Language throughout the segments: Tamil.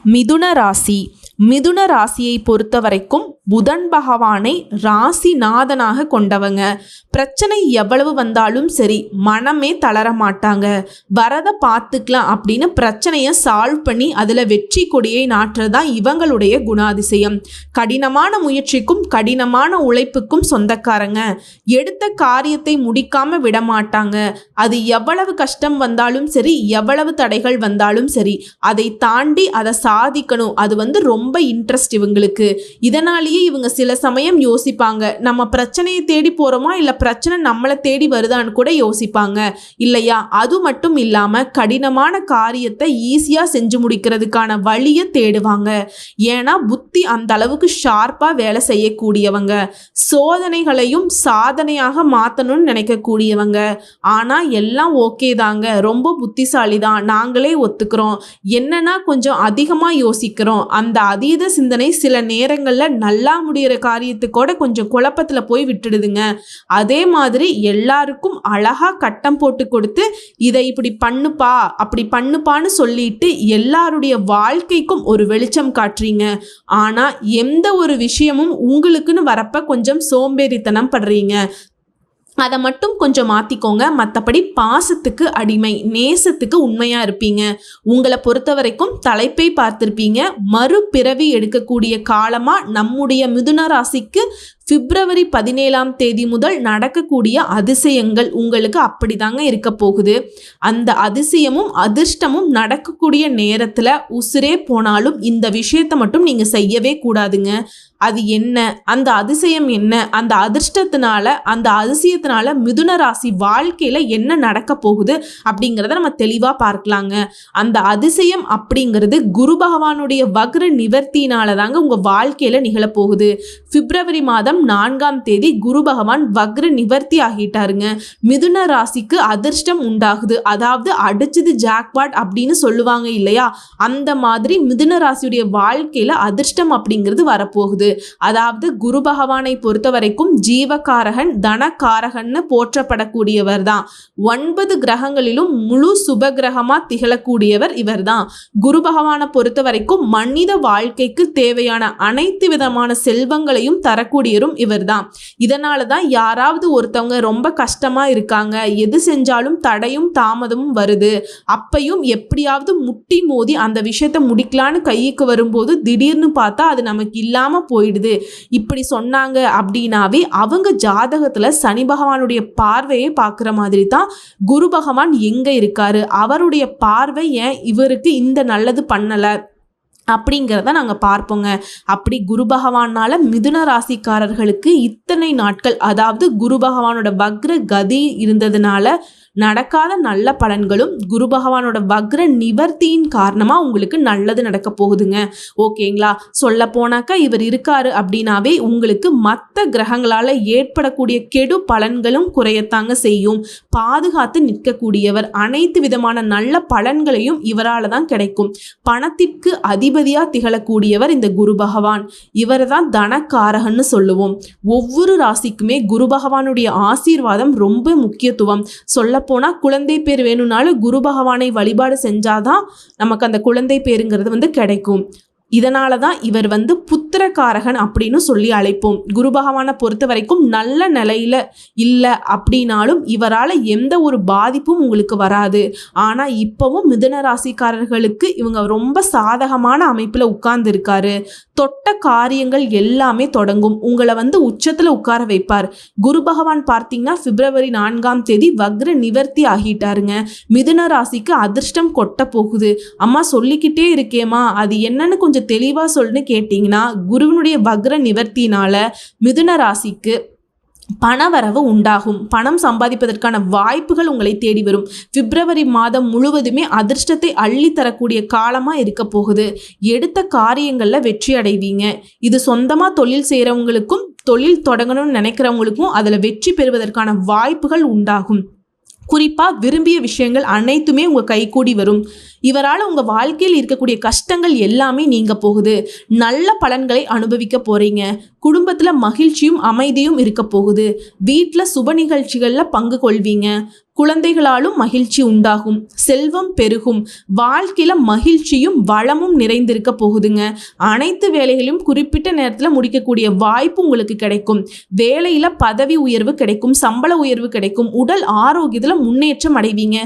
மிதுன ராசி. மிதுன ராசியை பொறுத்த வரைக்கும் புதன் பகவானை ராசிநாதனாக கொண்டவங்க. பிரச்சனை எவ்வளவு வந்தாலும் சரி மனமே தளர மாட்டாங்க. வரதை பார்த்துக்கலாம் அப்படின்னு பிரச்சனையை சால்வ் பண்ணி அதில் வெற்றி கொடியை நாட்டுறது தான் இவங்களுடைய குணாதிசயம். கடினமான முயற்சிக்கும் கடினமான உழைப்புக்கும் சொந்தக்காரங்க. எடுத்த காரியத்தை முடிக்காம விட மாட்டாங்க. அது எவ்வளவு கஷ்டம் வந்தாலும் சரி, எவ்வளவு தடைகள் வந்தாலும் சரி, அதை தாண்டி அதை சாதிக்கணும். அது ரொம்ப இன்ட்ரெஸ்ட் இவங்களுக்கு. இதனாலேயே இவங்க சில சமயம் யோசிப்பாங்க, நம்ம பிரச்சனையை தேடி போறோமா இல்லை பிரச்சனை நம்மளை தேடி வருதான்னு கூட யோசிப்பாங்க இல்லையா. அது மட்டும் இல்லாம கடினமான காரியத்தை ஈஸியா செஞ்சு முடிக்கிறதுக்கான வழியை தேடுவாங்க. ஏன்னா புத்தி அந்த அளவுக்கு ஷார்ப்பா வேலை செய்யக்கூடியவங்க. சோதனைகளையும் சாதனையாக மாற்றணும்னு நினைக்கக்கூடியவங்க. ஆனா எல்லாம் ஓகே தாங்க, ரொம்ப புத்திசாலி தான், நாங்களே ஒத்துக்கிறோம், என்னன்னா கொஞ்சம் அதிகமா யோசிக்கிறோம். அந்த அதீத சிந்தனை சில நேரங்கள்ல நல்லா முடிகிற காரியத்துக்கூட கொஞ்சம் குழப்பத்துல போய் விட்டுடுதுங்க. அதே மாதிரி எல்லாருக்கும் அழகா கட்டம் போட்டு கொடுத்து இதை இப்படி பண்ணுப்பா அப்படி பண்ணுப்பான்னு சொல்லிட்டு எல்லாருடைய வாழ்க்கைக்கும் ஒரு வெளிச்சம் காட்டுறீங்க. ஆனா எந்த ஒரு விஷயமும் உங்களுக்குன்னு வரப்ப கொஞ்சம் சோம்பேறித்தனம் படுறீங்க. அதை மட்டும் கொஞ்சம் மாற்றிக்கோங்க. மற்றபடி பாசத்துக்கு அடிமை, நேசத்துக்கு உண்மையாக இருப்பீங்க. உங்களை பொறுத்த வரைக்கும் தலைப்பை பார்த்துருப்பீங்க. மறுபிறவி எடுக்கக்கூடிய காலமாக நம்முடைய மிதுன ராசிக்கு பிப்ரவரி 17 முதல் நடக்கக்கூடிய அதிசயங்கள் உங்களுக்கு அப்படிதாங்க இருக்க போகுது. அந்த அதிசயமும் அதிர்ஷ்டமும் நடக்கக்கூடிய நேரத்தில் உசுரே போனாலும் இந்த விஷயத்தை மட்டும் நீங்கள் செய்யவே கூடாதுங்க. அது என்ன, அந்த அதிசயம் என்ன, அந்த அதிர்ஷ்டத்தினால அந்த அதிசயத்தினால மிதுன ராசி வாழ்க்கையில் என்ன நடக்க போகுது அப்படிங்கிறத நம்ம தெளிவாக பார்க்கலாங்க. அந்த அதிசயம் அப்படிங்கிறது குரு பகவானுடைய வக்ர நிவர்த்தினால தாங்க உங்கள் வாழ்க்கையில் நிகழப்போகுது. பிப்ரவரி 4 குரு பகவான் வக்ர நிவர்த்தி ஆகிட்டாருங்க. மிதுன ராசிக்கு அதிர்ஷ்டம் உண்டாகுது. அதாவது அடிச்சது ஜாக்பாட் அப்படின்னு சொல்லுவாங்க இல்லையா, அந்த மாதிரி மிதுன ராசியுடைய வாழ்க்கையில அதிர்ஷ்டம் அப்படிங்கிறது வரப்போகுது. அதாவது குரு பகவானை பொறுத்த வரைக்கும் ஜீவகாரகன் தனகாரகன்னு போற்றப்படக்கூடியவர் தான். 9 கிரகங்களிலும் முழு சுப கிரகமா திகழக்கூடியவர் இவர் தான். குரு பகவானை பொறுத்த வரைக்கும் மனித வாழ்க்கைக்கு தேவையான அனைத்து விதமான செல்வங்களையும் தரக்கூடியவரும் இவர் தான். இதனால தான் யாராவது ஒருத்தவங்க ரொம்ப கஷ்டமா இருக்காங்க, எது செஞ்சாலும் தடையும் தாமதமும் வருது, அப்பையும் எப்படியாவது முட்டி மோதி அந்த விஷயத்தை முடிக்கலான்னு கைக்கு வரும்போது திடீர்னு பார்த்தா அது நமக்கு இல்லாம போயிடுது, இப்படி சொன்னாங்க அப்படின்னாவே அவங்க ஜாதகத்துல சனி பகவானுடைய பார்வையை பார்க்குற மாதிரி தான் குரு பகவான் எங்க இருக்காரு, அவருடைய பார்வை ஏன் இவருக்கு இந்த நல்லது பண்ணல அப்படிங்கிறத நாங்கள் பார்ப்போங்க. அப்படி குரு பகவானால மிதுன ராசிக்காரர்களுக்கு இத்தனை நாட்கள், அதாவது குரு பகவானோட வக்ர கதி இருந்ததுனால நடக்காத நல்ல பலன்களும் குரு பகவானோட வக்ர நிவர்த்தியின் காரணமாக உங்களுக்கு நல்லது நடக்க போகுதுங்க. ஓகேங்களா. சொல்ல போனாக்கா இவர் இருக்காரு அப்படின்னாவே உங்களுக்கு மற்ற கிரகங்களால் ஏற்படக்கூடிய கெடு பலன்களும் குறையத்தாங்க செய்யும். பாதுகாத்து நிற்கக்கூடியவர். அனைத்து விதமான நல்ல பலன்களையும் இவரால் தான் கிடைக்கும். பணத்திற்கு அதிபதியாக திகழக்கூடியவர் இந்த குரு பகவான். இவர் தான் தனக்காரகன்னு சொல்லுவோம். ஒவ்வொரு ராசிக்குமே குரு பகவானுடைய ஆசீர்வாதம் ரொம்ப முக்கியத்துவம். சொல்ல போனால் குழந்தை பேர் வேணும்னாலும் குரு பகவானை வழிபாடு செஞ்சாதான் நமக்கு அந்த குழந்தை பேருங்கிறது கிடைக்கும். இதனால தான் இவர் புத்திரகாரகன் அப்படின்னு சொல்லி அழைப்போம். குரு பகவானை பொறுத்த வரைக்கும் நல்ல நிலையில இல்லை அப்படின்னாலும் இவரால் எந்த ஒரு பாதிப்பும் உங்களுக்கு வராது. ஆனால் இப்போவும் மிதுன ராசிக்காரர்களுக்கு இவங்க ரொம்ப சாதகமான அமைப்பில் உட்கார்ந்து இருக்காரு. தொட்ட காரியங்கள் எல்லாமே தொடங்கும். உங்களை உச்சத்தில் உட்கார வைப்பார். குரு பகவான் பார்த்தீங்கன்னா பிப்ரவரி 4 வக்ர நிவர்த்தி ஆகிட்டாருங்க. மிதுன ராசிக்கு அதிர்ஷ்டம் கொட்ட போகுது. அம்மா சொல்லிக்கிட்டே இருக்கேம்மா, அது என்னன்னு கொஞ்சம் தெளிவா சொல்லுன்னு கேட்டீங்கன்னா, குருவினுடைய வக்ர நிவர்த்தினால மிதுன ராசிக்கு பணவரவு உண்டாகும். பணம் சம்பாதிப்பதற்கான வாய்ப்புகள் உங்களை தேடி வரும். பிப்ரவரி மாதம் முழுவதுமே அதிர்ஷ்டத்தை அள்ளி தரக்கூடிய காலமா இருக்க போகுது. எடுத்த காரியங்கள்ல வெற்றி அடைவீங்க. இது சொந்தமா தொழில் செய்யறவங்களுக்கும் தொழில் தொடங்கணும்னு நினைக்கிறவங்களுக்கும் அதுல வெற்றி பெறுவதற்கான வாய்ப்புகள் உண்டாகும். குறிப்பாக விரும்பிய விஷயங்கள் அனைத்துமே உங்கள் கைகூடி வரும். இவரால் உங்கள் வாழ்க்கையில் இருக்கக்கூடிய கஷ்டங்கள் எல்லாமே நீங்க போகுது. நல்ல பலன்களை அனுபவிக்க போறீங்க. குடும்பத்துல மகிழ்ச்சியும் அமைதியும் இருக்க போகுது. வீட்டுல சுப நிகழ்ச்சிகள்ல பங்கு கொள்வீங்க. குழந்தைகளாலும் மகிழ்ச்சி உண்டாகும். செல்வம் பெருகும். வாழ்க்கையில மகிழ்ச்சியும் வளமும் நிறைந்திருக்க போகுதுங்க. அனைத்து வேலைகளையும் குறிப்பிட்ட நேரத்தில் முடிக்கக்கூடிய வாய்ப்பு உங்களுக்கு கிடைக்கும். வேலையில பதவி உயர்வு கிடைக்கும், சம்பள உயர்வு கிடைக்கும். உடல் ஆரோக்கியத்துல முன்னேற்றம் அடைவீங்க.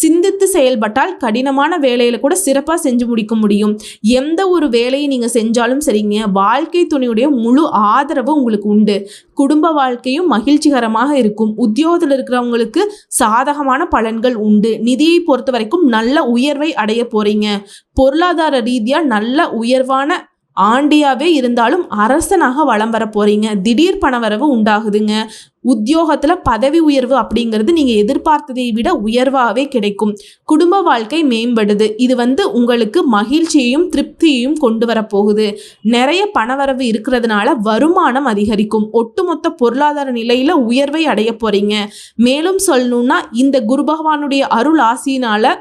சிந்தித்து செயல்பட்டால் கடினமான வேலையில கூட சிறப்பாக செஞ்சு முடிக்க முடியும். எந்த ஒரு வேலையை நீங்க செஞ்சாலும் சரிங்க, வாழ்க்கை துணையுடைய முழு ஆதரவு உங்களுக்கு உண்டு. குடும்ப வாழ்க்கையும் மகிழ்ச்சிகரமாக இருக்கும். உத்தியோகத்தில் இருக்கிறவங்களுக்கு சாதகமான பலன்கள் உண்டு. நிதியை பொறுத்த வரைக்கும் நல்ல உயர்வை அடைய போறீங்க. பொருளாதார ரீதியா நல்ல உயர்வான ஆண்டியாவே இருந்தாலும் அரசனாக வலம் வர போறீங்க. திடீர் பணவரவு உண்டாகுதுங்க. உத்தியோகத்துல பதவி உயர்வு அப்படிங்கிறது நீங்க எதிர்பார்த்ததை விட உயர்வாகவே கிடைக்கும். குடும்ப வாழ்க்கை மேம்படுது. இது உங்களுக்கு மகிழ்ச்சியையும் திருப்தியையும் கொண்டு வர போகுது. நிறைய பணவரவு இருக்கிறதுனால வருமானம் அதிகரிக்கும். ஒட்டுமொத்த பொருளாதார நிலையில உயர்வை அடைய போறீங்க. மேலும் சொல்லணும்னா இந்த குரு பகவானுடைய அருள் ஆசியினால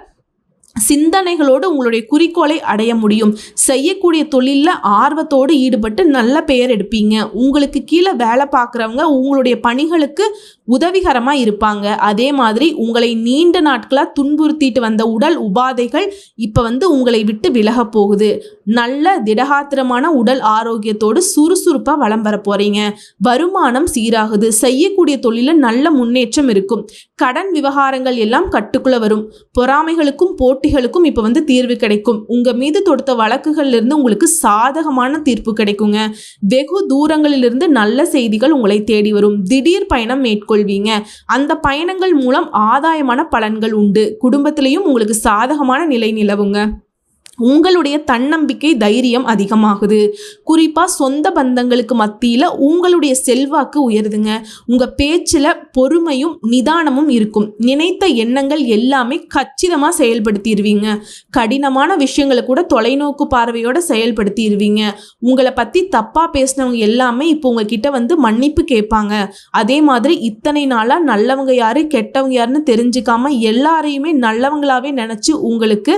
சிந்தனைகளோடு உங்களுடைய குறிக்கோளை அடைய முடியும். செய்யக்கூடிய தொழிலில் ஆர்வத்தோடு ஈடுபட்டு நல்ல பெயர் எடுப்பீங்க. உங்களுக்கு கீழே வேலை பார்க்குறவங்க உங்களுடைய பணிகளுக்கு உதவிகரமாக இருப்பாங்க. அதே மாதிரி உங்களை நீண்ட நாட்களாக துன்புறுத்திட்டு வந்த உடல் உபாதைகள் இப்போ உங்களை விட்டு விலக போகுது. நல்ல திடகாத்திரமான உடல் ஆரோக்கியத்தோடு சுறுசுறுப்பாக வலம் வர போகிறீங்க. வருமானம் சீராகுது. செய்யக்கூடிய தொழிலில் நல்ல முன்னேற்றம் இருக்கும். கடன் விவகாரங்கள் எல்லாம் கட்டுக்குள்ள வரும். பொறாமைகளுக்கும் போட்டிகளுக்கும் இப்போ தீர்வு கிடைக்கும். உங்கள் மீது தொடுத்த வழக்குகளிலிருந்து உங்களுக்கு சாதகமான தீர்ப்பு கிடைக்குங்க. வெகு தூரங்களிலிருந்து நல்ல செய்திகள் உங்களை தேடி வரும். திடீர் பயணம் மேற்கொள்வீங்க. அந்த பயணங்கள் மூலம் ஆதாயமான பலன்கள் உண்டு. குடும்பத்திலையும் உங்களுக்கு சாதகமான நிலை நிலவுங்க. உங்களுடைய தன்னம்பிக்கை தைரியம் அதிகமாகுது. குறிப்பாக சொந்த பந்தங்களுக்கு மத்தியில் உங்களுடைய செல்வாக்கு உயருதுங்க. உங்கள் பேச்சில் பொறுமையும் நிதானமும் இருக்கும். நினைத்த எண்ணங்கள் எல்லாமே கச்சிதமாக செயல்படுத்திடுவீங்க. கடினமான விஷயங்களை கூட தொலைநோக்கு பார்வையோடு செயல்படுத்திடுவீங்க. உங்களை பற்றி தப்பாக பேசினவங்க எல்லாமே இப்போ உங்ககிட்ட மன்னிப்பு கேட்பாங்க. அதே மாதிரி இத்தனை நாளாக நல்லவங்க யாரு கெட்டவங்க யாருன்னு தெரிஞ்சுக்காம எல்லாரையுமே நல்லவங்களாவே நினச்சி உங்களுக்கு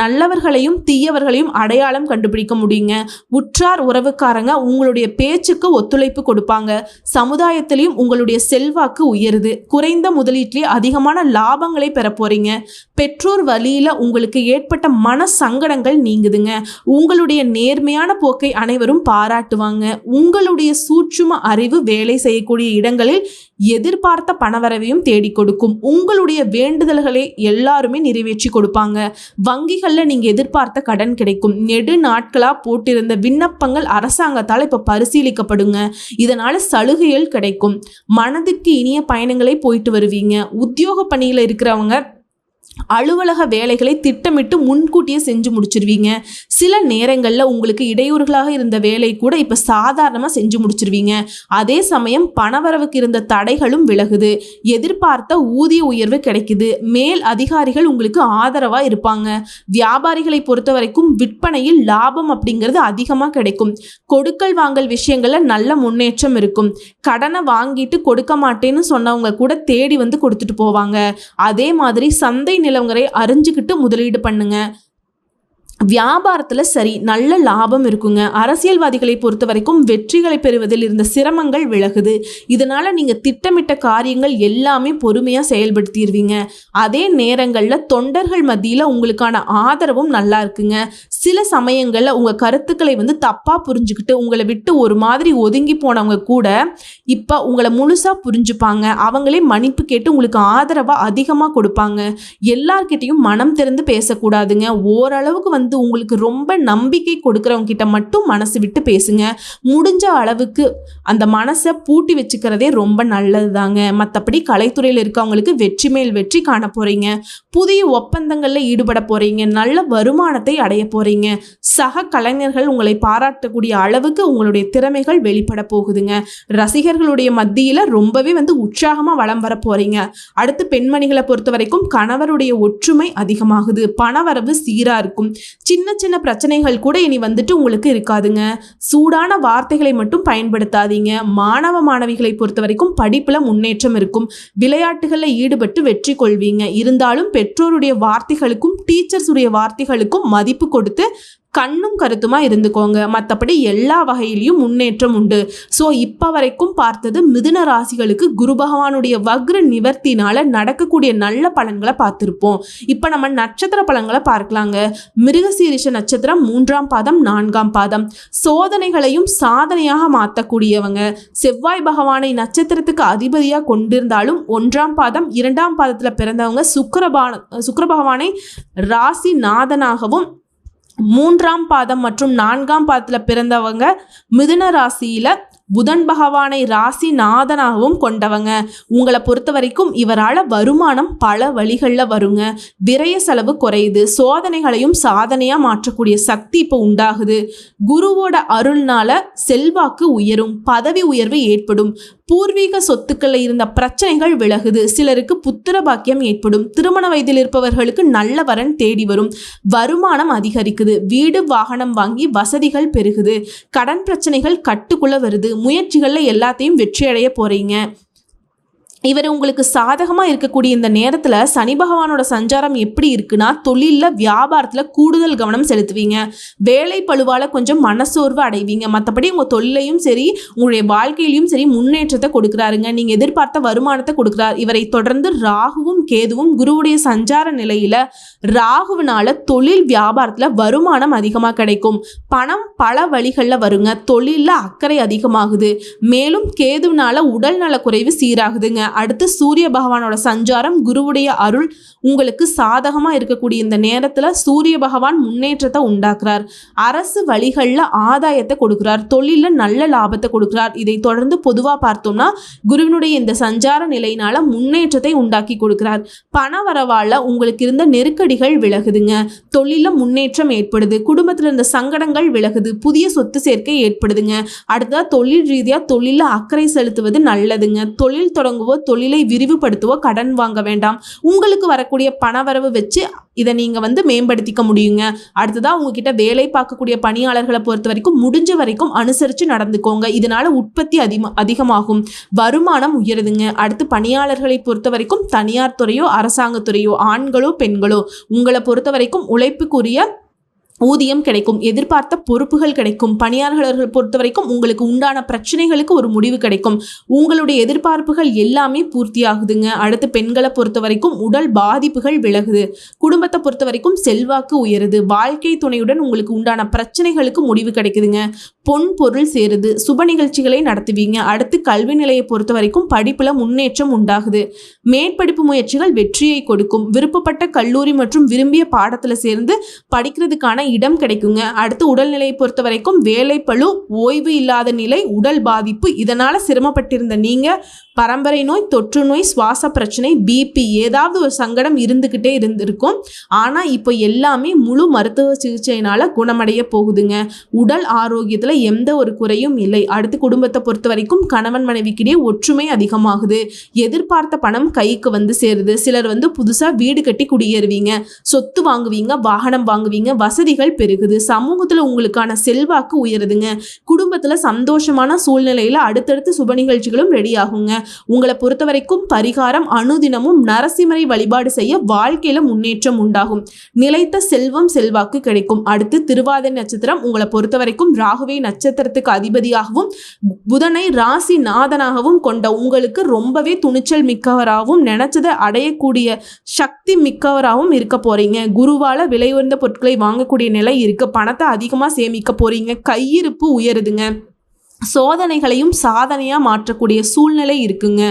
நல்லவர்களையும் தீயவர்களையும் அடையாளம் கண்டுபிடிக்க முடியுங்க. உற்றார் உறவுக்காரங்க உங்களுடைய பேச்சுக்கு ஒத்துழைப்பு கொடுப்பாங்க. சமுதாயத்திலையும் உங்களுடைய செல்வாக்கு உயருது. குறைந்த முதலீட்டிலே அதிகமான லாபங்களை பெற போறீங்க. பெற்றோர் வழியில உங்களுக்கு ஏற்பட்ட மன சங்கடங்கள் நீங்குதுங்க. உங்களுடைய நேர்மையான போக்கை அனைவரும் பாராட்டுவாங்க. உங்களுடைய சூட்சும அறிவு வேலை செய்யக்கூடிய இடங்களில் எதிர்பார்த்த பணவரவையும் தேடி கொடுக்கும். உங்களுடைய வேண்டுதல்களை எல்லாருமே நிறைவேற்றி கொடுப்பாங்க. வங்கிகளில் நீங்க எதிர்பார்த்த கடன் கிடைக்கும். நெடு நாட்களா போட்டிருந்த விண்ணப்பங்கள் அரசாங்கத்தால் இப்ப பரிசீலிக்கப்படுங்க. இதனால சலுகைகள் கிடைக்கும். மனதுக்கு இனிய பயணங்களை போயிட்டு வருவீங்க. உத்தியோக பணியில இருக்கிறவங்க அலுவலக வேலைகளை திட்டமிட்டு முன்கூட்டியே செஞ்சு முடிச்சிருவீங்க. சில நேரங்களில் உங்களுக்கு இடையூறுகளாக இருந்த வேலை கூட இப்போ சாதாரணமாக செஞ்சு முடிச்சிருவீங்க. அதே சமயம் பணவரவுக்கு இருந்த தடைகளும் விலகுது. எதிர்பார்த்த ஊதிய உயர்வு கிடைக்குது. மேல் அதிகாரிகள் உங்களுக்கு ஆதரவாக இருப்பாங்க. வியாபாரிகளை பொறுத்த வரைக்கும் விற்பனையில் லாபம் அப்படிங்கிறது அதிகமாக கிடைக்கும். கொடுக்கல் வாங்கல் விஷயங்களில் நல்ல முன்னேற்றம் இருக்கும். கடனை வாங்கிட்டு கொடுக்க மாட்டேன்னு சொன்னவங்க கூட தேடி கொடுத்துட்டு போவாங்க. அதே மாதிரி சந்தை நிலவரை அறிஞ்சுக்கிட்டு முதலீடு பண்ணுங்க. வியாபாரத்தில் சரி நல்ல லாபம் இருக்குங்க. அரசியல்வாதிகளை பொறுத்த வரைக்கும் வெற்றிகளை பெறுவதில் இருந்த சிரமங்கள் விலகுது. இதனால நீங்க திட்டமிட்ட காரியங்கள் எல்லாமே பொறுமையா செயல்படுத்திடுவீங்க. அதே நேரங்களில் தொண்டர்கள் மத்தியில் உங்களுக்கான ஆதரவும் நல்லா இருக்குங்க. சில சமயங்களில் உங்க கருத்துக்களை தப்பா புரிஞ்சுக்கிட்டு உங்களை விட்டு ஒரு மாதிரி ஒதுங்கி போனவங்க கூட இப்போ உங்களை முழுசா புரிஞ்சுப்பாங்க. அவங்களே மன்னிப்பு கேட்டு உங்களுக்கு ஆதரவா அதிகமாக கொடுப்பாங்க. எல்லார்கிட்டையும் மனம் திறந்து பேசக்கூடாதுங்க. ஓரளவுக்கு உங்களுக்கு ரொம்ப நம்பிக்கை கொடுக்கறவங்க கிட்ட மட்டும் மனசு விட்டு பேசுங்க. முடிஞ்ச அளவுக்கு அந்த மனசை பூட்டி வச்சுக்கிறதே ரொம்ப நல்லது தாங்க. மற்றபடி கலைத்துறையில் இருக்கவங்களுக்கு வெற்றி மேல் வெற்றி காண போறீங்க. புதிய ஒப்பந்தங்களில் ஈடுபட போறீங்க. நல்ல வருமானத்தை அடைய போறீங்க. சக கலைஞர்கள் உங்களை பாராட்டக்கூடிய அளவுக்கு உங்களுடைய திறமைகள் வெளிப்பட போகுதுங்க. ரசிகர்களுடைய மத்தியில் ரொம்பவே உற்சாகமா வலம் வர போறீங்க. அடுத்து பெண்மணிகளை பொறுத்த வரைக்கும் கணவருடைய ஒற்றுமை அதிகமாகுது. பணவரவு சீரா இருக்கும். சின்ன சின்ன பிரச்சனைகள் கூட இனி உங்களுக்கு இருக்காதுங்க. சூடான வார்த்தைகளை மட்டும் பயன்படுத்தாதீங்க. மாணவ மாணவிகளை பொறுத்த வரைக்கும் படிப்புல முன்னேற்றம் இருக்கும். விளையாட்டுகளில் ஈடுபட்டு வெற்றி கொள்வீங்க. இருந்தாலும் பெற்றோருடைய வார்த்தைகளுக்கும் டீச்சர்ஸ் உடைய வார்த்தைகளுக்கும் மதிப்பு கொடுத்து கண்ணும் கருத்துமா இருந்துக்கோங்க. மற்றபடி எல்லா வகையிலையும் முன்னேற்றம் உண்டு. ஸோ இப்போ வரைக்கும் பார்த்தது மிதுன ராசிகளுக்கு குரு பகவானுடைய வக்ர நிவர்த்தினால நடக்கக்கூடிய நல்ல பலன்களை பார்த்துருப்போம். இப்போ நம்ம நட்சத்திர பலன்களை பார்க்கலாங்க. மிருகசீரிஷ நட்சத்திரம் 3ஆம் பாதம் 4ஆம் பாதம். சோதனைகளையும் சாதனையாக மாற்றக்கூடியவங்க. செவ்வாய் பகவானை நட்சத்திரத்துக்கு அதிபதியாக கொண்டிருந்தாலும் 1ஆம் பாதம் 2ஆம் பாதத்தில் பிறந்தவங்க சுக்கிர பகவானை ராசி நாதனாகவும் 3ஆம் பாதம் மற்றும் 4ஆம் பாதத்தில் பிறந்தவங்க மிதுன ராசியில் புதன் பகவானை ராசி நாதனாகவும் கொண்டவங்க. உங்களை பொறுத்த வரைக்கும் இவரால் வருமானம் பல வழிகளில் வருங்க. விரய செலவு குறையுது. சோதனைகளையும் சாதனையாக மாற்றக்கூடிய சக்தி இப்போ உண்டாகுது. குருவோட அருள்னால செல்வாக்கு உயரும். பதவி உயர்வு ஏற்படும். பூர்வீக சொத்துக்களில் இருந்த பிரச்சனைகள் விலகுது. சிலருக்கு புத்திர பாக்கியம் ஏற்படும். திருமண வயதில் இருப்பவர்களுக்கு நல்ல வரன் தேடி வரும். வருமானம் அதிகரிக்குது. வீடு வாகனம் வாங்கி வசதிகள் பெருகுது. கடன் பிரச்சனைகள் கட்டுக்குள்ள வருது. முயற்சிகளில் எல்லாத்தையும் வெற்றியடைய போறீங்க. இவர் உங்களுக்கு சாதகமாக இருக்கக்கூடிய இந்த நேரத்தில் சனி பகவானோட சஞ்சாரம் எப்படி இருக்குன்னா, தொழிலில் வியாபாரத்தில் கூடுதல் கவனம் செலுத்துவீங்க. வேலை பழுவால் கொஞ்சம் மனசோர்வு அடைவீங்க. மற்றபடி உங்கள் தொழிலையும் சரி உங்களுடைய வாழ்க்கையிலையும் சரி முன்னேற்றத்தை கொடுக்குறாருங்க. நீங்கள் எதிர்பார்த்த வருமானத்தை கொடுக்குறார். இவரை தொடர்ந்து ராகுவும் கேதுவும் குருவுடைய சஞ்சார நிலையில் ராகுவினால தொழில் வியாபாரத்தில் வருமானம் அதிகமாக கிடைக்கும். பணம் பல வழிகளில் வருங்க. தொழிலில் அக்கறை அதிகமாகுது. மேலும் கேதுவினால உடல் நலக்குறைவு சீராகுதுங்க. அடுத்து சூரிய பகவானோட சஞ்சாரம், குருவுடைய அருள் உங்களுக்கு சாதகமாக இருக்கக்கூடிய இந்த நேரத்தில் சூரிய பகவான் முன்னேற்றத்தை உண்டாக்குறார். அரசு வழிகளில் ஆதாயத்தை கொடுக்குறார். தொழிலில் நல்ல லாபத்தை கொடுக்குறார். இதை தொடர்ந்து பொதுவாக பார்த்தோம்னா குருவினுடைய இந்த சஞ்சார நிலையினால முன்னேற்றத்தை உண்டாக்கி கொடுக்குறார். பண வரவால் உங்களுக்கு இருந்த நெருக்கடிகள் விலகுதுங்க. தொழிலில் முன்னேற்றம் ஏற்படுது. குடும்பத்தில் இருந்த சங்கடங்கள் விலகுது. புதிய சொத்து சேர்க்கை ஏற்படுதுங்க. அடுத்ததாக தொழில் ரீதியாக தொழிலில் அக்கறை செலுத்துவது நல்லதுங்க. தொழில் தொடங்குவோ தொழிலை விரிவுபடுத்துவோ கடன் வாங்க வேண்டாம். உங்களுக்கு வரக்கூடிய பணவரவு வச்சு இதை நீங்கள் மேம்படுத்திக்க முடியுங்க. அடுத்ததாக உங்ககிட்ட வேலை பார்க்கக்கூடிய பணியாளர்களை பொறுத்த வரைக்கும் முடிஞ்ச வரைக்கும் அனுசரித்து நடந்துக்கோங்க. இதனால் உற்பத்தி அதிகமாகும். வருமானம் உயருதுங்க. அடுத்து பணியாளர்களை பொறுத்த வரைக்கும் தனியார் துறையோ அரசாங்கத்துறையோ ஆண்களோ பெண்களோ உங்களை பொறுத்த வரைக்கும் உழைப்புக்குரிய ஊதியம் கிடைக்கும். எதிர்பார்த்த பொறுப்புகள் கிடைக்கும். பணியாளர்கள் பொறுத்த வரைக்கும் உங்களுக்கு உண்டான பிரச்சனைகளுக்கு ஒரு முடிவு கிடைக்கும். உங்களுடைய எதிர்பார்ப்புகள் எல்லாமே பூர்த்தி ஆகுதுங்க. அடுத்து பெண்களை பொறுத்த வரைக்கும் உடல் பாதிப்புகள் விலகுது. குடும்பத்தை பொறுத்த வரைக்கும் செல்வாக்கு உயருது. வாழ்க்கை துணையுடன் உங்களுக்கு உண்டான பிரச்சனைகளுக்கு முடிவு கிடைக்குதுங்க. பொன் பொருள் சேருது. சுப நிகழ்ச்சிகளை நடத்துவீங்க. அடுத்து கல்வி நிலையை பொறுத்த வரைக்கும் படிப்புல முன்னேற்றம் உண்டாகுது. மேற்படிப்பு முயற்சிகள் வெற்றியை கொடுக்கும். விருப்பப்பட்ட கல்லூரி மற்றும் விரும்பிய பாடத்துல சேர்ந்து படிக்கிறதுக்கான இடம் கிடைக்குங்க. அடுத்து உடல்நிலையை பொறுத்த வரைக்கும் வேலை பளு, ஓய்வு இல்லாத நிலை, உடல் பாதிப்பு, இதனால சிரமப்பட்டிருந்த நீங்க பரம்பரை நோய், தொற்று நோய், சுவாச பிரச்சனை, பிபி ஏதாவது ஒரு சங்கடம் இருந்துக்கிட்டே இருந்திருக்கும். ஆனால் இப்போ எல்லாமே முழு மருத்துவ சிகிச்சையினால குணமடைய போகுதுங்க. உடல் ஆரோக்கியத்தில் எந்த ஒரு குறையும் இல்லை. அடுத்து குடும்பத்தை பொறுத்த வரைக்கும் கணவன் மனைவிக்கிடையே ஒற்றுமை அதிகமாகுது. எதிர்பார்த்த பணம் கைக்கு வந்து சேருது. சிலர் புதுசாக வீடு கட்டி குடியேறுவீங்க. சொத்து வாங்குவீங்க, வாகனம் வாங்குவீங்க, வசதிகள் பெருகுது. சமூகத்தில் உங்களுக்கான செல்வாக்கு உயருதுங்க. குடும்பத்தில் சந்தோஷமான சூழ்நிலையில் அடுத்தடுத்து சுப நிகழ்ச்சிகளும் ரெடி ஆகுங்க. உங்களை பொறுத்த வரைக்கும் பரிகாரம் அனுதினமும் நரசிம்மரை வழிபாடு செய்ய வாழ்க்கையில முன்னேற்றம் உண்டாகும். நிலைத்த செல்வம் செல்வாக்கு கிடைக்கும். அடுத்து திருவாதிரை நட்சத்திரம் உங்களை பொறுத்த வரைக்கும் ராகுவை நட்சத்திரத்துக்கு அதிபதியாகவும் புதனை ராசி நாதனாகவும் கொண்ட உங்களுக்கு ரொம்பவே துணிச்சல் மிக்கவராகவும் நினைச்சதை அடையக்கூடிய சக்தி மிக்கவராகவும் இருக்க போறீங்க. குருவால விலை உயர்ந்த பொருட்களை வாங்கக்கூடிய நிலை இருக்கு. பணத்தை அதிகமாக சேமிக்க போறீங்க. கையிருப்பு உயருதுங்க. சோதனைகளையும் சாதனையாக மாற்றக்கூடிய சூழ்நிலை இருக்குங்க.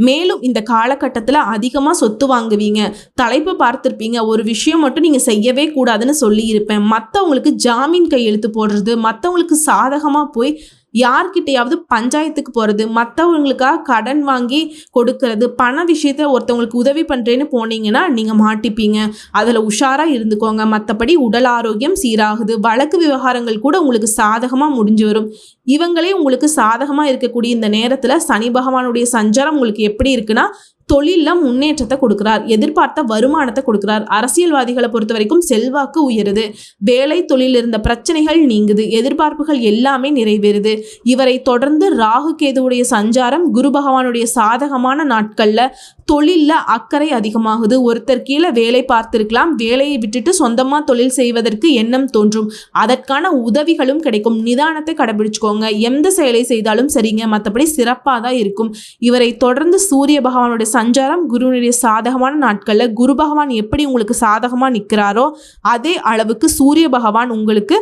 மேலும் இந்த காலகட்டத்தில் அதிகமாக சொத்து வாங்குவீங்க. தலைப்பு பார்த்துருப்பீங்க. ஒரு விஷயம் மட்டும் நீங்கள் செய்யவே கூடாதுன்னு சொல்லியிருப்பேன். மற்றவங்களுக்கு ஜாமீன் கையெழுத்து போடுறது, மற்றவங்களுக்கு சாதகமாக போய் யார்கிட்டையாவது பஞ்சாயத்துக்கு போகிறது, மற்றவங்களுக்காக கடன் வாங்கி கொடுக்கறது, பண விஷயத்தில் ஒருத்தவங்களுக்கு உதவி பண்ணுறேன்னு போனீங்கன்னா நீங்கள் மாட்டிப்பீங்க. அதில் உஷாராக இருந்துக்கோங்க. மற்றபடி உடல் ஆரோக்கியம் சீராகுது. வழக்கு விவகாரங்கள் கூட உங்களுக்கு சாதகமாக முடிஞ்சு வரும். இவங்களே உங்களுக்கு சாதகமாக இருக்கக்கூடிய இந்த நேரத்தில் சனி பகவானுடைய சஞ்சாரம் உங்களுக்கு எப்படி இருக்குன்னா, தொழிலில் முன்னேற்றத்தை கொடுக்குறார். எதிர்பார்த்த வருமானத்தை கொடுக்குறார். அரசியல்வாதிகளை பொறுத்த வரைக்கும் செல்வாக்கு உயருது. வேலை தொழில் இருந்த பிரச்சனைகள் நீங்குது. எதிர்பார்ப்புகள் எல்லாமே நிறைவேறுது. இவரை தொடர்ந்து ராகு கேதுவுடைய சஞ்சாரம் குரு பகவானுடைய சாதகமான நாட்களில் தொழிலில் அக்கறை அதிகமாகுது. ஒருத்தர் கீழே வேலை பார்த்திருக்கலாம், வேலையை விட்டுட்டு சொந்தமாக தொழில் செய்வதற்கு எண்ணம் தோன்றும். அதற்கான உதவிகளும் கிடைக்கும். நிதானத்தை கடைபிடிச்சுக்கோங்க. எந்த செயலை செய்தாலும் சரிங்க, மற்றபடி சிறப்பாக தான் இருக்கும். இவரை தொடர்ந்து சூரிய பகவானுடைய சஞ்சாரம் குருவினுடைய சாதகமான நாட்களில் குரு பகவான் எப்படி உங்களுக்கு சாதகமாக நிற்கிறாரோ அதே அளவுக்கு சூரிய பகவான் உங்களுக்கு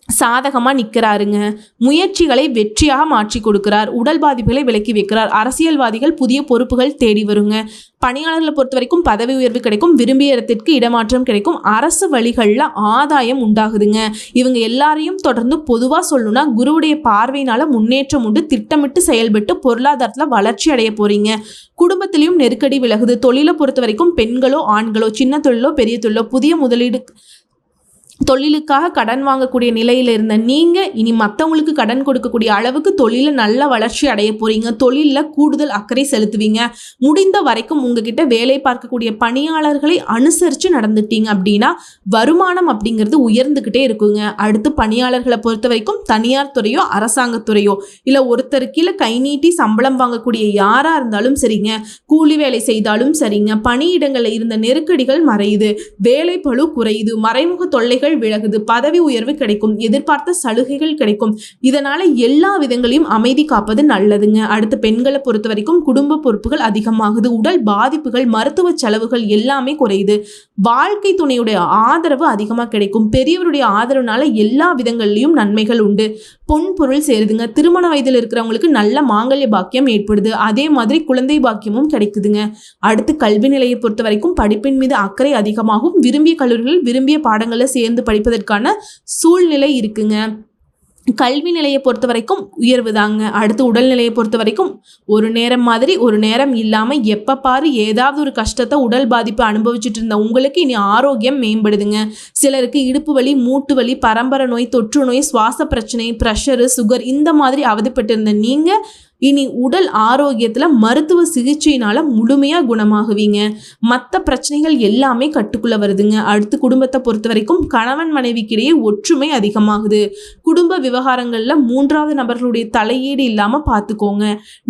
சாதகமாக நிற்கிறாருங்க. முயற்சிகளை வெற்றியாக மாற்றி கொடுக்கிறார். உடல் பாதிப்புகளை விலக்கி வைக்கிறார். அரசியல்வாதிகள் புதிய பொறுப்புகள் தேடி வருங்க. பணியாளர்களை பொறுத்த வரைக்கும் பதவி உயர்வு கிடைக்கும். விரும்பிய இடத்திற்கு இடமாற்றம் கிடைக்கும். அரசு வழிகளில் ஆதாயம் உண்டாகுதுங்க. இவங்க எல்லாரையும் தொடர்ந்து பொதுவாக சொல்லணும்னா குருவுடைய பார்வையினால முன்னேற்றம் உண்டு. திட்டமிட்டு செயல்பட்டு பொருளாதாரத்தில் வளர்ச்சி அடைய போறீங்க. குடும்பத்திலையும் நெருக்கடி விலகுது. தொழிலை பொறுத்த வரைக்கும் பெண்களோ ஆண்களோ, சின்ன தொழிலோ பெரிய தொழிலோ, புதிய முதலீடு தொழிலுக்காக கடன் வாங்கக்கூடிய நிலையில் இருந்த நீங்கள் இனி மற்றவங்களுக்கு கடன் கொடுக்கக்கூடிய அளவுக்கு தொழிலில் நல்ல வளர்ச்சி அடைய போகிறீங்க. தொழிலில் கூடுதல் அக்கறை செலுத்துவீங்க. முடிந்த வரைக்கும் உங்ககிட்ட வேலை பார்க்கக்கூடிய பணியாளர்களை அனுசரித்து நடந்துட்டீங்க அப்படின்னா வருமானம் அப்படிங்கிறது உயர்ந்துக்கிட்டே இருக்குங்க. அடுத்து பணியாளர்களை பொறுத்த வரைக்கும் தனியார் துறையோ அரசாங்கத்துறையோ இல்லை ஒருத்தர் கீழே கை நீட்டி சம்பளம் வாங்கக்கூடிய யாராக இருந்தாலும் சரிங்க, கூலி வேலை செய்தாலும் சரிங்க, பணியிடங்களில் இருந்த நெருக்கடிகள் மறையுது, வேலை பளு குறையுது, மறைமுக தொல்லைகள் விலகுது, பதவி உயர்வு கிடைக்கும், எதிர்பார்த்த சலுகைகள் கிடைக்கும். இதனால எல்லா விதங்களையும் அமைதி காப்பது நல்லதுங்க. அடுத்து பெண்களை பொறுத்த வரைக்கும் குடும்ப பொறுப்புகள் அதிகமாகுது. உடல் பாதிப்புகள், மருத்துவ செலவுகள் எல்லாமே குறையுது. வாழ்க்கை துணையுடைய ஆதரவு அதிகமாக கிடைக்கும். பெரியவருடைய ஆதரவுனால எல்லா விதங்கள்லையும் நன்மைகள் உண்டு. பொன் பொருள் சேருதுங்க. திருமண வயதில் இருக்கிறவங்களுக்கு நல்ல மாங்கல்ய பாக்கியம் ஏற்படுது. அதே மாதிரி குழந்தை பாக்கியமும் கிடைக்குதுங்க. அடுத்து கல்வி நிலையை பொறுத்த வரைக்கும் படிப்பின் மீது அக்கறை அதிகமாகும். விரும்பிய கல்லூரிகள் விரும்பிய பாடங்களை சேர்ந்து படிப்பதற்கான சூழ்நிலை இருக்குங்க. கல்வி நிலையை பொறுத்த வரைக்கும் உயர்வு தாங்க. அடுத்து உடல்நிலையை பொறுத்த வரைக்கும் ஒரு நேரம் மாதிரி ஒரு நேரம் இல்லாமல் எப்போ பாரு ஏதாவது ஒரு கஷ்டத்தை உடல் பாதிப்பு அனுபவிச்சுட்டு இருந்த உங்களுக்கு இனி ஆரோக்கியம் மேம்படுதுங்க. சிலருக்கு இடுப்பு வலி, மூட்டு வலி, பரம்பரை நோய், தொற்று நோய், சுவாச பிரச்சனை, ப்ரெஷரு, சுகர் இந்த மாதிரி அவதிப்பட்டு இருந்த நீங்கள் இனி உடல் ஆரோக்கியத்தில் மருத்துவ சிகிச்சையினால் முழுமையாக குணமாகுவீங்க. மற்ற பிரச்சனைகள் எல்லாமே கட்டுக்குள்ளே வருதுங்க. அடுத்து குடும்பத்தை பொறுத்த வரைக்கும் கணவன் மனைவிக்கிடையே ஒற்றுமை அதிகமாகுது. குடும்ப விவகாரங்களில் மூன்றாவது நபர்களுடைய தலையீடு இல்லாமல் பார்த்துக்கோங்க.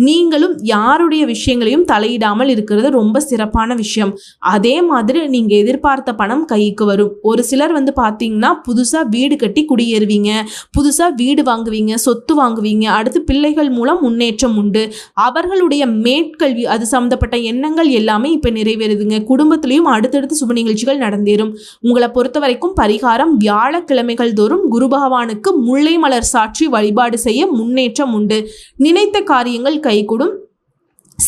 நீங்களும் யாருடைய விஷயங்களையும் தலையிடாமல் இருக்கிறது ரொம்ப சிறப்பான விஷயம். அதே மாதிரி நீங்கள் எதிர்பார்த்த பணம் கைக்கு வரும். ஒரு சிலர் பார்த்தீங்கன்னா புதுசாக வீடு கட்டி குடியேறுவீங்க, புதுசாக வீடு வாங்குவீங்க, சொத்து வாங்குவீங்க. அடுத்து பிள்ளைகள் மூலம் முன்னேற்றம் உண்டு. அவர்களுடைய மேற்கல்வி அது சம்பந்தப்பட்ட எண்ணங்கள் எல்லாமே இப்ப நிறைவேறுதுங்க. குடும்பத்திலையும் அடுத்தடுத்து சுப நிகழ்ச்சிகள் நடந்தேறும். உங்களை பொறுத்த வரைக்கும் பரிகாரம் வியாழக்கிழமைகள் தோறும் குரு பகவானுக்கு முல்லை மலர் சாற்றி வழிபாடு செய்ய முன்னேற்றம் உண்டு. நினைத்த காரியங்கள் கைகூடும்.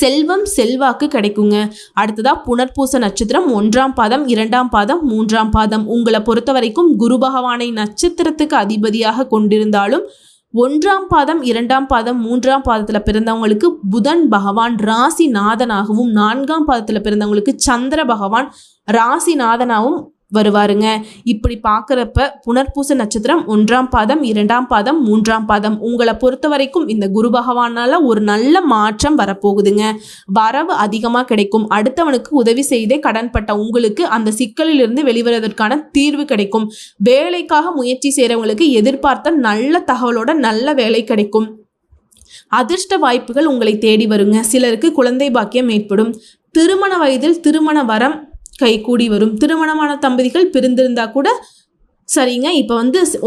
செல்வம் செல்வாக்கு கிடைக்குங்க. அடுத்ததா புனர்பூச நட்சத்திரம் 1ஆம் பாதம், 2ஆம் பாதம், 3ஆம் பாதம். உங்களை பொறுத்த வரைக்கும் குரு பகவானை நட்சத்திரத்துக்கு அதிபதியாக கொண்டிருந்தாலும் 1ஆம் பாதம், 2ஆம் பாதம், 3ஆம் பாதத்தில் பிறந்தவங்களுக்கு புதன் பகவான் ராசிநாதனாகவும், 4ஆம் பாதத்தில் பிறந்தவங்களுக்கு சந்திர பகவான் ராசிநாதனாகவும் வருவாருங்க. இப்படி பார்க்குறப்ப புனர்பூச நட்சத்திரம் 1ஆம் பாதம், 2ஆம் பாதம், 3ஆம் பாதம் உங்களை பொறுத்த வரைக்கும் இந்த குரு பகவானால ஒரு நல்ல மாற்றம் வரப்போகுதுங்க. வரவு அதிகமாக கிடைக்கும். அடுத்தவனுக்கு உதவி செய்தே கடன்பட்ட உங்களுக்கு அந்த சிக்கலிலிருந்து வெளிவருவதற்கான தீர்வு கிடைக்கும். வேலைக்காக முயற்சி செய்கிறவங்களுக்கு எதிர்பார்த்த நல்ல தகவலோட நல்ல வேலை கிடைக்கும். அதிர்ஷ்ட வாய்ப்புகள் உங்களை தேடி வருங்க. சிலருக்கு குழந்தை பாக்கியம் ஏற்படும். திருமண வயதில் திருமண வரம் கைகூடி வரும். திருமணமான தம்பதிகள் பிரிந்திருந்தா கூட சரிங்க, இப்போ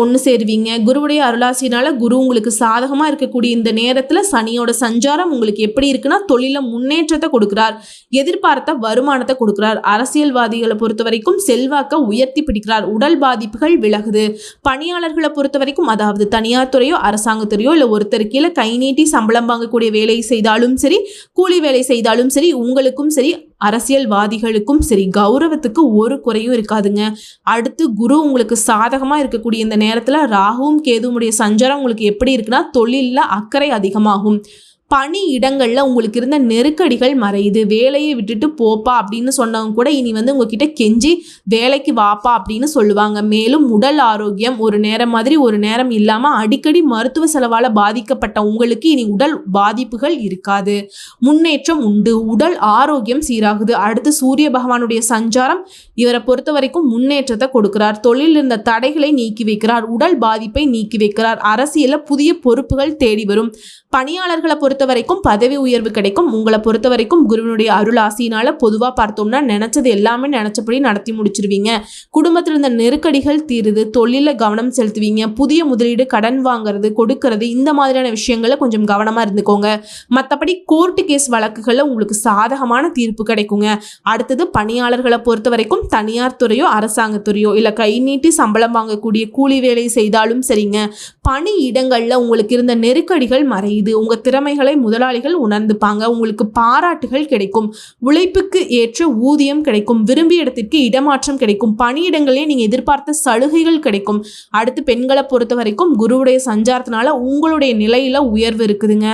ஒன்று சேருவீங்க. குருவுடைய அருளாசினால குரு உங்களுக்கு சாதகமாக இருக்கக்கூடிய இந்த நேரத்தில் சனியோட சஞ்சாரம் உங்களுக்கு எப்படி இருக்குன்னா தொழில முன்னேற்றத்தை கொடுக்குறார், எதிர்பார்த்த வருமானத்தை கொடுக்குறார். அரசியல்வாதிகளை பொறுத்த வரைக்கும் செல்வாக்க உயர்த்தி பிடிக்கிறார். உடல் பாதிப்புகள் விலகுது. பணியாளர்களை பொறுத்த வரைக்கும் அதாவது தனியார் துறையோ அரசாங்கத்துறையோ இல்லை ஒருத்தர் கீழே கை நீட்டி சம்பளம் வாங்கக்கூடிய வேலை செய்தாலும் சரி, கூலி வேலை செய்தாலும் சரி, உங்களுக்கும் சரி அரசியல்வாதிகளுக்கும் சரி கௌரவத்துக்கு ஒரு குறையும் இருக்காதுங்க. அடுத்து குரு உங்களுக்கு சாதகமாக இருக்கக்கூடிய இந்த நேரத்தில் ராகுவும் கேதுவுடைய சஞ்சாரம் உங்களுக்கு எப்படி இருக்குன்னா தொழிலில் அக்கறை அதிகமாகும். பணி இடங்களில் உங்களுக்கு இருந்த நெருக்கடிகள் மறையுது. வேலையை விட்டுட்டு போப்பா அப்படின்னு சொன்னவங்க கூட இனி உங்ககிட்ட கெஞ்சி வேலைக்கு வாப்பா அப்படின்னு சொல்லுவாங்க. மேலும் உடல் ஆரோக்கியம் ஒரு நேரம் மாதிரி ஒரு நேரம் இல்லாமல் அடிக்கடி மருத்துவ செலவால் பாதிக்கப்பட்ட உங்களுக்கு இனி உடல் பாதிப்புகள் இருக்காது. முன்னேற்றம் உண்டு. உடல் ஆரோக்கியம் சீராகுது. அடுத்து சூரிய பகவானுடைய சஞ்சாரம் இவரை பொறுத்த வரைக்கும் முன்னேற்றத்தை கொடுக்கிறார். தொழில் இருந்த தடைகளை நீக்கி வைக்கிறார். உடல் பாதிப்பை நீக்கி வைக்கிறார். அரசியலில் புதிய பொறுப்புகள் தேடி வரும். பணியாளர்களை பொறுத்த பொறுத்த வரைக்கும் பதவி உயர்வு கிடைக்கும். உங்களை பொறுத்த வரைக்கும் குருவினுடைய அருள் ஆசியினால பொதுவாக பார்த்தோம்னா நினைச்சது எல்லாமே நினைச்சபடி நடத்தி முடிச்சிருவீங்க. குடும்பத்தில் இருந்த நெருக்கடிகள் தீருது. தொழில கவனம் செலுத்துவீங்க. புதிய முதலீடு, கடன் வாங்குறது, கொடுக்கறது, இந்த மாதிரியான விஷயங்களை கொஞ்சம் கவனமா இருந்துக்கோங்க. மற்றபடி கோர்ட்டு கேஸ் வழக்குகளில் உங்களுக்கு சாதகமான தீர்ப்பு கிடைக்குங்க. அடுத்தது பணியாளர்களை பொறுத்த வரைக்கும் தனியார் துறையோ அரசாங்கத்துறையோ இல்லை கை நீட்டி சம்பளம் வாங்கக்கூடிய கூலி வேலை செய்தாலும் சரிங்க, பணி இடங்களில் உங்களுக்கு இருந்த நெருக்கடிகள் மறையுது. உங்கள் திறமைகளை முதலாளிகள் உணர்ந்துப்பாங்க. உங்களுக்கு பாராட்டுகள் கிடைக்கும். உழைப்புக்கு ஏற்ற ஊதியம் கிடைக்கும். விரும்பிய இடத்திற்கு இடமாற்றம் கிடைக்கும். பணியிடங்களே நீங்கள் எதிர்பார்த்த சலுகைகள் கிடைக்கும். அடுத்து பெண்களை பொறுத்த வரைக்கும் குருவுடைய சஞ்சாரத்தினால உங்களுடைய நிலையில உயர்வு இருக்குதுங்க.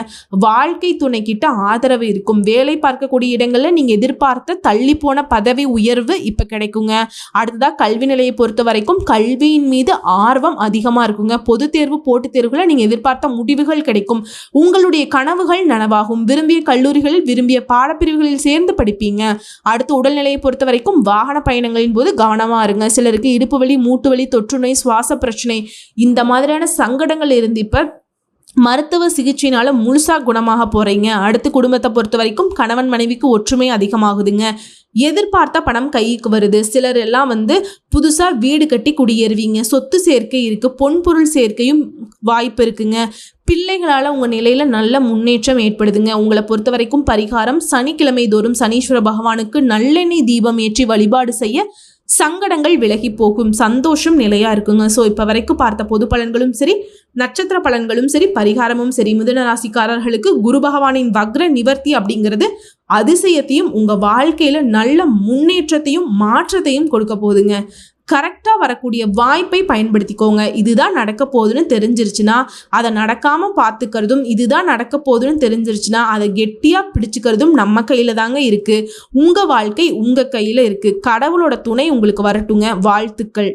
வாழ்க்கை துணை கிட்ட ஆதரவு இருக்கும். வேலை பார்க்கக்கூடிய இடங்களில் நீங்கள் எதிர்பார்த்த தள்ளி போன பதவி உயர்வு இப்போ கிடைக்குங்க. அடுத்ததாக கல்வி நிலையை பொறுத்த வரைக்கும் கல்வியின் மீது ஆர்வம் அதிகமாக இருக்குங்க. பொது தேர்வு, போட்டித் தேர்வுகளை நீங்கள் எதிர்பார்த்த முடிவுகள் கிடைக்கும். உங்களுடைய கனவுகள் நனவாகும். விரும்பிய கல்லூரிகளில் விரும்பிய பாடப்பிரிவுகளில் சேர்ந்து படிப்பீங்க. அடுத்து உடல்நிலையை பொறுத்த வரைக்கும் வாகன பயணங்களின் போது கவனமாக இருங்க. சிலருக்கு இடுப்பு வலி, மூட்டு வலி, தொற்றுநோய், சுவாச பிரச்சனை, இந்த மாதிரியான சங்கடங்கள் இருந்து இப்போ மருத்துவ சிகிச்சையினால முழுசா குணமாக போறீங்க. அடுத்து குடும்பத்தை பொறுத்த வரைக்கும் கணவன் மனைவிக்கு ஒற்றுமை அதிகமாகுதுங்க. எதிர்பார்த்த பணம் கைக்கு வருது. சிலர் எல்லாம் புதுசா வீடு கட்டி குடியேறுவீங்க. சொத்து சேர்க்கை இருக்கு. பொன்பொருள் சேர்க்கையும் வாய்ப்பு இருக்குங்க. பிள்ளைகளால் உங்கள் நிலையில் நல்ல முன்னேற்றம் ஏற்படுதுங்க. உங்களை பொறுத்த வரைக்கும் பரிகாரம், சனிக்கிழமை தோறும் சனீஸ்வர பகவானுக்கு நல்லெண்ணெய் தீபம் ஏற்றி வழிபாடு செய்ய சங்கடங்கள் விலகி போகும். சந்தோஷம் நிலையா இருக்குங்க. ஸோ இப்போ வரைக்கும் பார்த்த பொது பலன்களும் சரி, நட்சத்திர பலன்களும் சரி, பரிகாரமும் சரி, மிதுன ராசிக்காரர்களுக்கு குரு பகவானின் வக்ர நிவர்த்தி அப்படிங்கிறது அதிசயத்தையும் உங்கள் வாழ்க்கையில் நல்ல முன்னேற்றத்தையும் மாற்றத்தையும் கொடுக்க போகுதுங்க. கரெக்டாக வரக்கூடிய வாய்ப்பை பயன்படுத்திக்கோங்க. இதுதான் நடக்க போகுதுன்னு தெரிஞ்சிருச்சுன்னா அதை நடக்காமல் பார்த்துக்கிறதும், இதுதான் நடக்க போகுதுன்னு தெரிஞ்சிருச்சுன்னா அதை கெட்டியாக பிடிச்சிக்கிறதும் நம்ம கையில் தாங்க இருக்குது. உங்கள் வாழ்க்கை உங்கள் கையில் இருக்குது. கடவுளோட துணை உங்களுக்கு வரட்டுங்க. வாழ்த்துக்கள்.